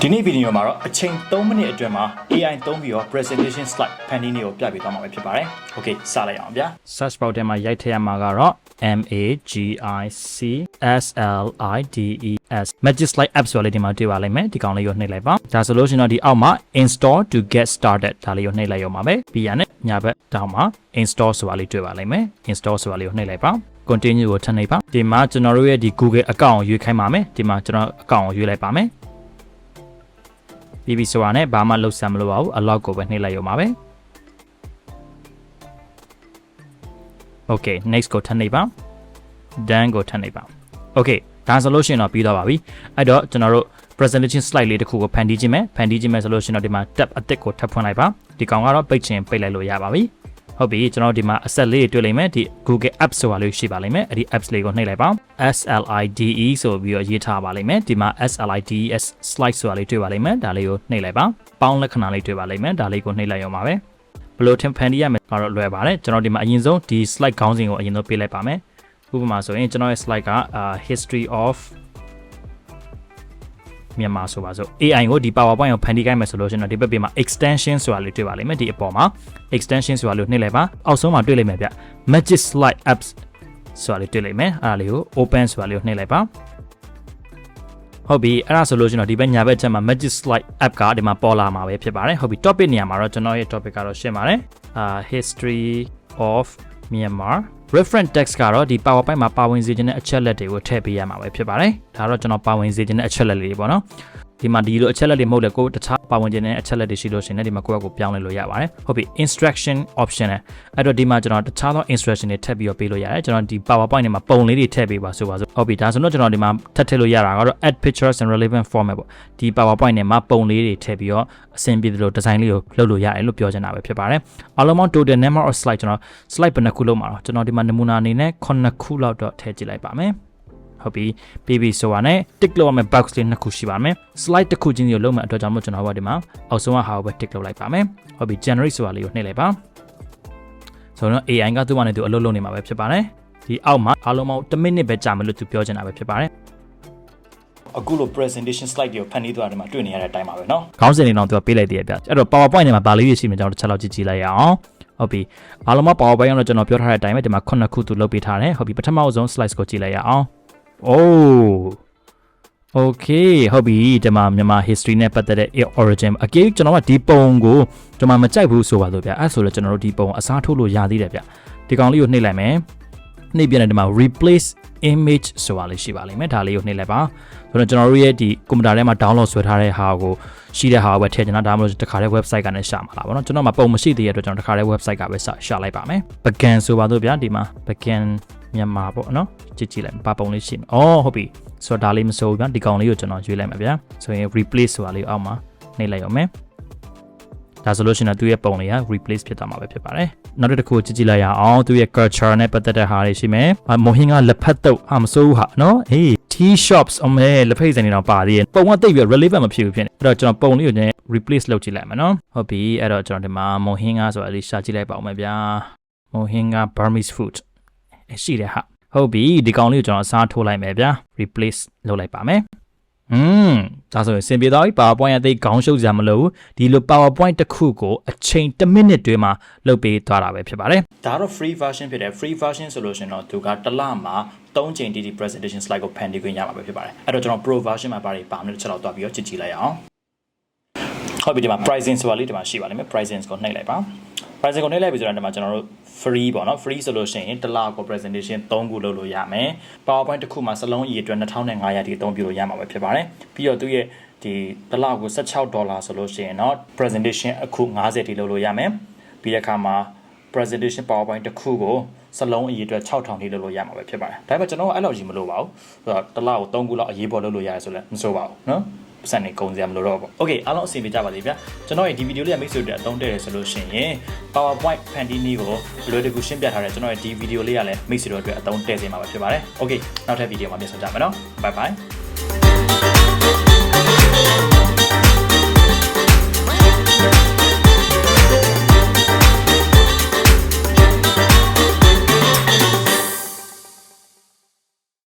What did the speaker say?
ဒီနေ့ဗီဒီယိုမှာတော့အချိန်3မိနစ်အတွင်းမှာ AI သုံးပြီးတော့ presentation slide ဖန်တီးနည်းကိုပြပေးသွားမှာပဲဖြစ်ပါတယ်။ Okay စလိုက်အောင်ဗျာ။ Search bar ထဲမှာရိုက်ထည့်ရမှာကတော့ MAGICSLIDES Magic Slide App ဆိုလေးဒီမှာတွေ့ပါလိမ့်မယ်။ဒီကောင်လေးကိုနှိပ်လိုက်ပါ။ဒါဆိုလို့ရှိရင်တော့ဒီအောက်မှာ install to get started ဒါလေးကိုနှိပ်လိုက်ရမှာပဲ။ပြီးရနဲ့ညာဘက်တောင်မှာ install ဆိုတာလေးတွေ့ပါလိမ့်မယ်။ install ဆိုတာလေးကိုနှိပ်လိုက်ပါ။ continue ကိုထပ်နှိပ်ပါ။ဒီမှာကျွန်တော်တို့ရဲ့ဒီ Google account ကိုရွေးခိုင်းပါမယ်။ဒီမှာကျွန်တော် account ကိုရွေးလိုက်ပါမယ်။ BB ဆိုတာနဲ့ဘာမှလှုပ်ဆံမလို့ပါဘူးအလောက်ကိုပဲနှိပ်လိုက်ရမှာပဲ Okay next ကိုထပ်နှိပ်ပါ done ကိုထပ်နှိပ်ပါ Okay ဒါဆိုလို့ရှိရင်တော့ပြီးသွားပါပြီအဲ့တော့ကျွန်တော်တို့ presentation slide လေးတစ်ခုကိုဖန်တီးခြင်းမယ်ဆိုလို့ရှိရင်တော့ဒီမှာ tab အသစ်ကိုထပ်ဖွင့်လိုက်ပါဒီကောင်ကတော့ပိတ်ချင်ပိတ်လိုက်လို့ရပါပြီဟုတ်ပြီကျွန်တော်ဒီမှာ asset လေးတွေတွေ့လိမ့်မယ်ဒီ Google Apps ဆိုတာလေးရှိပါလိမ့်မယ်အဲ့ဒီ apps လေးကိုနှိပ်လိုက်ပါ SLIDE ဆိုပြီးတော့ရေးထားပါလိမ့်မယ်ဒီမှာ SLIDES slide ဆိုတာလေးတွေ့ပါလိမ့်မယ်ဒါလေးကိုနှိပ်လိုက်ပါပေါင်းလက္ခဏာလေးတွေ့ပါလိမ့်မယ်ဒါလေးကိုနှိပ်လိုက်ရမှာပဲဘယ်လိုထင်ဖန်တီးရမယ်ကတော့လွယ်ပါတယ်ကျွန်တော်ဒီမှာအရင်ဆုံးဒီ slide ခေါင်းစဉ်ကိုအရင်ဆုံးပေးလိုက်ပါမယ်ဥပမာဆိုရင်ကျွန်တော်ရဲ့ slide က history of မြန်မာဆိုပါစို့ AI ကိုဒီ PowerPoint ကိုဖန်တီးခိုင်းမယ်ဆိုလို့ရှိရင်တော့ဒီဘက်ပြင်မှာ extension ဆိုတာလေးတွေ့ပါလိမ့်မယ်ဒီအပေါ်မှာ extension ဆိုတာလေးကိုနှိပ်လိုက်ပါအောက်ဆုံးမှာတွေ့လိမ့်မယ်ဗျ Magic Slide Apps ဆိုတာလေးတွေ့လိမ့်မယ်အဲ့ဒါလေးကို open ဆိုတာလေးကိုနှိပ်လိုက်ပါဟုတ်ပြီအဲ့ဒါဆိုလို့ရှိရင်တော့ဒီဘက်ညာဘက်ချက်မှာ Magic Slide App ကဒီမှာပေါ်လာမှာပဲဖြစ်ပါတယ်ဟုတ်ပြီ topic နေရာမှာတော့ကျွန်တော်ရဲ့ topic ကတော့ရှင်းပါတယ်history of Myanmar reference text ကတော့ဒီ PowerPoint မှာပါဝင်စေခြင်းတဲ့အချက်လက်တွေကိုထည့်ပေးရမှာပဲဖြစ်ပါတယ်ဒါတော့ကျွန်တော်ပါဝင်စေခြင်းတဲ့အချက်လက်လေးတွေပေါ့နော်ဒီမှာဒီလိုအချက်လက်တွေမဟုတ်လေကိုတခြားပါဝင်ခြင်းတဲ့အချက်လက်တွေရှိလို့ရှိရင်ဒီမှာကိုယ့်ကိုပြောင်းလဲလို့ရပါတယ်ဟုတ်ပြီ instruction option နဲ့အဲ့တော့ဒီမှာကျွန်တော်တခြားသော instruction တွေထည့်ပြီးတော့ပေးလို့ရတယ်ကျွန်တော်ဒီ PowerPoint တွေမှာပုံလေးတွေထည့်ပေးပါဆိုပါစို့ဟုတ်ပြီဒါဆိုတော့ကျွန်တော်ဒီမှာထပ်ထည့်လို့ရတာကတော့ add pictures and relevant format ပေါ့ဒီ PowerPoint တွေမှာပုံလေးတွေထည့်ပြီးတော့အဆင်ပြေသလို design လေးကိုလုပ်လို့ရတယ်လို့ပြောချင်တာပဲဖြစ်ပါတယ်အားလုံးပေါင်း total number of slide ကျွန်တော် slide ဘယ်နှခုလုံးမှာတော့ကျွန်တော်ဒီမှာနမူနာအနေနဲ့9ခုလောက်တော့ထည့်ကြည့်လိုက်ပါမယ်ဟုတ်ပြီ PB ဆိုတာနဲ့ tick လုပ်ရမယ့် box လေးနှစ်ခုရှိပါမယ် slide တစ်ခုချင်းစီကိုလုပ်မယ့်အတွက်ကြောင့်မို့ကျွန်တော်တို့ဒီမှာအောက်ဆုံးကဟာကိုပဲ tick လုပ်လိုက်ပါမယ်ဟုတ်ပြီ generate ဆိုတာလေးကိုနှိပ်လိုက်ပါဆိုတော့ AI ကသူ့ဘာနဲ့သူအလုပ်လုပ်နေမှာပဲဖြစ်ပါတယ်ဒီအောက်မှာအားလုံးပေါင်း1မိနစ်ပဲကြာမယ်လို့သူပြောချင်တာပဲဖြစ်ပါတယ်အခုလို presentation slide တွေကိုဖန်တီးသွားတယ်မှာတွေ့နေရတဲ့အတိုင်းပါပဲเนาะခေါင်းစဉ်တွေတော့သူကပေးလိုက်သေးတယ်ဗျအဲ့တော့ PowerPoint တွေမှာဗာလေးတွေရှိနေကြတော့တစ်ချက်လောက်ကြည့်လိုက်ရအောင်ဟုတ်ပြီအားလုံးပေါင်း PowerPoint တော့ကျွန်တော်ပြောထားတဲ့အတိုင်းပဲဒီမှာ9ခုသူလုပ်ပေးထားတယ်ဟုတ်ပြီပထမဆုံး slides ကိုကြည့်လိုက်ရအောင်Okay ဟုတ်ပြီဒီမှာမြန်မာ history နဲ့ပတ်သက်တဲ့ origin အကေကျွန်တော်ကဒီပုံကိုကျွန်တော်မကြိုက်ဘူးဆိုပါလို့ဗျအဲ့ဆိုတော့ကျွန်တော်တို့ဒီပုံအစားထိုးလို့ရသေးတယ်ဗျဒီကောင်လေးကိုနှိပ်လိုက်မယ်နှိပ်ပြတဲ့ဒီမှာ replace image ဆိုတာလေးရှိပါလိမ့်မယ်ဒါလေးကိုနှိပ်လိုက်ပါဆိုတော့ကျွန်တော်တို့ရဲ့ဒီကွန်ပျူတာထဲမှာ download ဆွဲထားတဲ့ဟာကိုရှိတဲ့ဟာကိုပဲထည့်ချင်တာဒါမှမဟုတ်တခါတည်း website ကနေရှာမှာလားဗောနော်ကျွန်တော်မှာပုံမရှိသေးတဲ့အတွက်ကျွန်တော်တခါတည်း website ကပဲရှာလိုက်ပါမယ် begin ဆိုပါတော့ဗျဒီမှာ begin မြန်မာပေါ့နော်ကြည့်လိုက်ပါပုံလေးရှိမယ်ဟုတ်ပြီဆိုတော့ဒါလေးမစိုးဘူးဗျဒီကောင်လေးကိုကျွန်တော်ရွေးလိုက်မှာဗျဆိုရင် replace ဆိုတာလေးအောက်မှာနှိပ်လိုက်အောင်မယ်ဒါဆိုလို့ရှိရင်သူ့ရဲ့ပုံလေးက replace ဖြစ်သွားမှာပဲဖြစ်ပါတယ်နောက်တစ်ခုကြည့်လိုက်ရအောင်သူ့ရဲ့ culture နဲ့ပတ်သက်တဲ့ဟာတွေရှိမယ်မိုဟင်းကလက်ဖက်တုပ်မစိုးဘူးဟာနော်ဟေး tea shops လက်ဖိတ်စင်တွေတော့ပါသေးတယ်ပုံကတိတ်ပြီး relevant မဖြစ်ဘူးဖြစ်နေအဲ့တော့ကျွန်တော်ပုံလေးကို replace လုပ်ကြည့်လိုက်မယ်နော်ဟုတ်ပြီအဲ့တော့ကျွန်တော်ဒီမှာမိုဟင်းကဆိုတာလေးရှာကြည့်လိုက်ပါဦးမယ်ဗျာမိုဟင်းက Burmese food ရှိတယ်ဟာဟုတ်ပြီဒီကောင်လေးကိုကျွန်တော်အစားထိုးလိုက်မယ်ဗျာ replace လုပ်လိုက်ပါမယ်ဒါဆိုရင်စင်ပြေသွားပြီ PowerPoint အသေးခေါင်းရှုပ်စရာမလိုဘူးဒီလို PowerPoint တစ်ခုကိုအချိန်1မိနစ်တွင်းမှာလုပ်ပေးသွားတာပဲဖြစ်ပါတယ်ဒါတော့ free version ဖြစ်တယ် free version ဆိုလို့ရှင်တော့သူကတစ်လမှာ3ချိန်ဒီ presentation slide ကိုဖန်တီးခွင့်ရမှာပဲဖြစ်ပါတယ်အဲ့တော့ကျွန်တော် pro version မှာပါတယ်ပါမယ်တစ်ချက်လောက်တွားပြီးတော့ကြည့်လိုက်ရအောင်ဟုတ်ပြီဒီမှာ pricing ဆိုတာလေးဒီမှာရှိပါလိမ့်မယ် pricing ကိုနှိပ်လိုက်ပါ pricing ကိုနှိပ်လိုက်ပြီဆိုတော့ဒီမှာကျွန်တော်တို့ free ပေါ့နော် free ဆိုလို့ရှိရင်တစ်လကို presentation 3ခုလုပ်လို့ရမယ် PowerPoint တစ်ခုမှာစလုံးအရေအတွက်2500တိအသုံးပြုလို့ရမှာပဲဖြစ်ပါတယ်ပြီးတော့သူရဲ့ဒီတစ်လကို$16ဆိုလို့ရှိရင်တော့ presentation အခု50တိလုပ်လို့ရမယ်ပြီးတဲ့အခါမှာ presentation PowerPoint တစ်ခုကိုစလုံးအရေအတွက်6000တိလုပ်လို့ရမှာပဲဖြစ်ပါတယ်ဒါပေမဲ့ကျွန်တော်အဲ့လိုကြီးမလုပ်ပါဘူးဆိုတော့တစ်လကို3ခုလောက်အရေးပေါ်လုပ်လို့ရတယ်ဆိုလည်းမဆိုပါဘူးနော်စံနေကုန်စရာမလိုတော့ဘူး။ Okay အားလုံးအဆင်ပြေကြပါစေဗျာ။ကျွန်တော်ရဲ့ဒီဗီဒီယိုလေးကမိတ်ဆွေတွေအသုံးတဲ့ရဆိုလို့ရှိရင် PowerPoint ဖန်တီးနည်းကိုလွယ်တကူရှင်းပြထားတဲ့ကျွန်တော်ရဲ့ဒီဗီဒီယိုလေးကလည်းမိတ်ဆွေတို့အတွက်အသုံးတဲ့စေမှာပဲဖြစ်ပါတယ်။ Okay နောက်ထပ်ဗီဒီယိုမှာပြန်ဆုံကြမယ်နော်။ Bye bye